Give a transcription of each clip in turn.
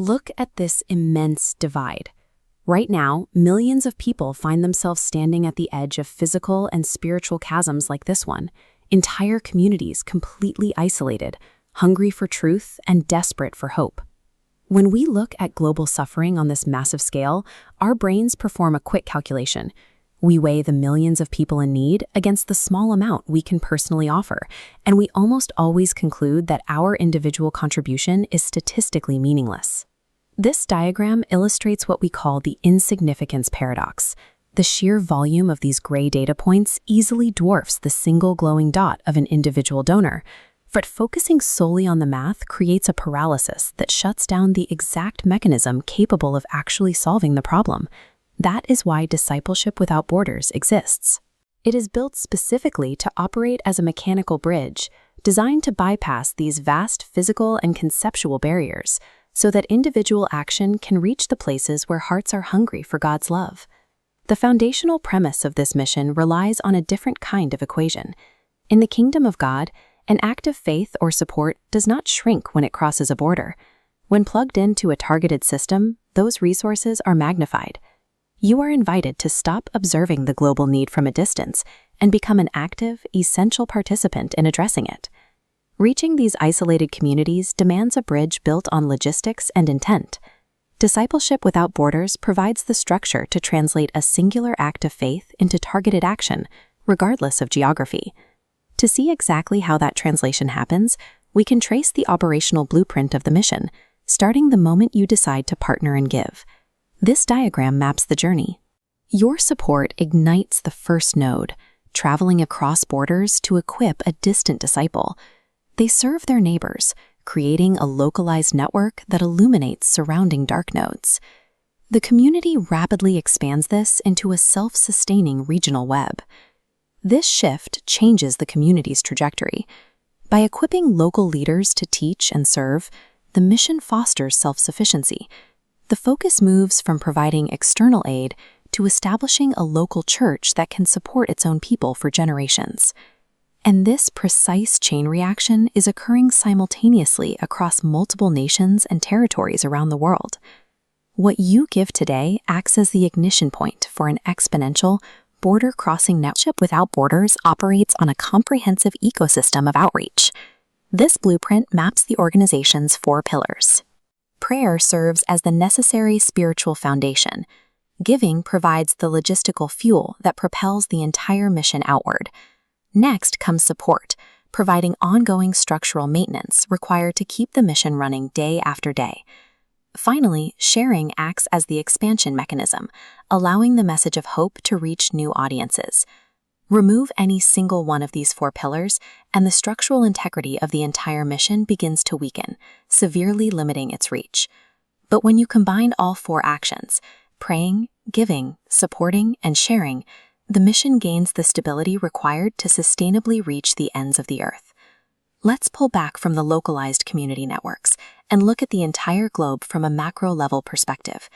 Look at this immense divide. Right now, millions of people find themselves standing at the edge of physical and spiritual chasms like this one, entire communities completely isolated, hungry for truth and desperate for hope. When we look at global suffering on this massive scale, our brains perform a quick calculation. We weigh the millions of people in need against the small amount we can personally offer, and we almost always conclude that our individual contribution is statistically meaningless. This diagram illustrates what we call the insignificance paradox. The sheer volume of these gray data points easily dwarfs the single glowing dot of an individual donor, but focusing solely on the math creates a paralysis that shuts down the exact mechanism capable of actually solving the problem. That is why Discipleship Without Borders exists. It is built specifically to operate as a mechanical bridge, designed to bypass these vast physical and conceptual barriers, so that individual action can reach the places where hearts are hungry for God's love. The foundational premise of this mission relies on a different kind of equation. In the kingdom of God, an act of faith or support does not shrink when it crosses a border. When plugged into a targeted system, those resources are magnified. You are invited to stop observing the global need from a distance and become an active, essential participant in addressing it. Reaching these isolated communities demands a bridge built on logistics and intent. Discipleship Without Borders provides the structure to translate a singular act of faith into targeted action, regardless of geography. To see exactly how that translation happens, we can trace the operational blueprint of the mission, starting the moment you decide to partner and give. This diagram maps the journey. Your support ignites the first node, traveling across borders to equip a distant disciple. They serve their neighbors, creating a localized network that illuminates surrounding dark nodes. The community rapidly expands this into a self-sustaining regional web. This shift changes the community's trajectory. By equipping local leaders to teach and serve, the mission fosters self-sufficiency. The focus moves from providing external aid to establishing a local church that can support its own people for generations. And this precise chain reaction is occurring simultaneously across multiple nations and territories around the world. What you give today acts as the ignition point for an exponential, border-crossing network. Without Borders operates on a comprehensive ecosystem of outreach. This blueprint maps the organization's 4 pillars. Prayer serves as the necessary spiritual foundation. Giving provides the logistical fuel that propels the entire mission outward. Next comes support, providing ongoing structural maintenance required to keep the mission running day after day. Finally, sharing acts as the expansion mechanism, allowing the message of hope to reach new audiences. Remove any single one of these 4 pillars, and the structural integrity of the entire mission begins to weaken, severely limiting its reach. But when you combine all 4 actions, praying, giving, supporting, and sharing, the mission gains the stability required to sustainably reach the ends of the earth. Let's pull back from the localized community networks and look at the entire globe from a macro-level perspective.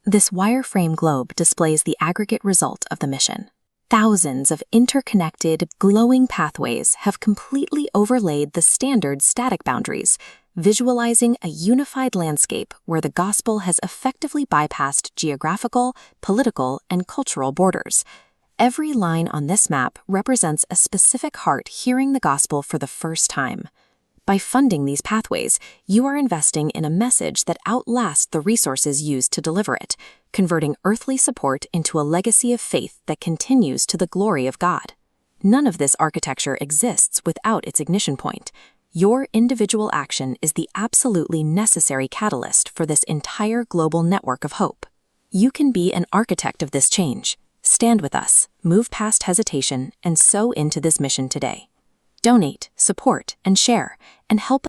This wireframe globe displays the aggregate result of the mission. Thousands of interconnected, glowing pathways have completely overlaid the standard static boundaries, visualizing a unified landscape where the gospel has effectively bypassed geographical, political, and cultural borders. Every line on this map represents a specific heart hearing the gospel for the first time. By funding these pathways, you are investing in a message that outlasts the resources used to deliver it, converting earthly support into a legacy of faith that continues to the glory of God. None of this architecture exists without its ignition point. Your individual action is the absolutely necessary catalyst for this entire global network of hope. You can be an architect of this change. Stand with us, move past hesitation, and sow into this mission today. Donate, support, and share, and help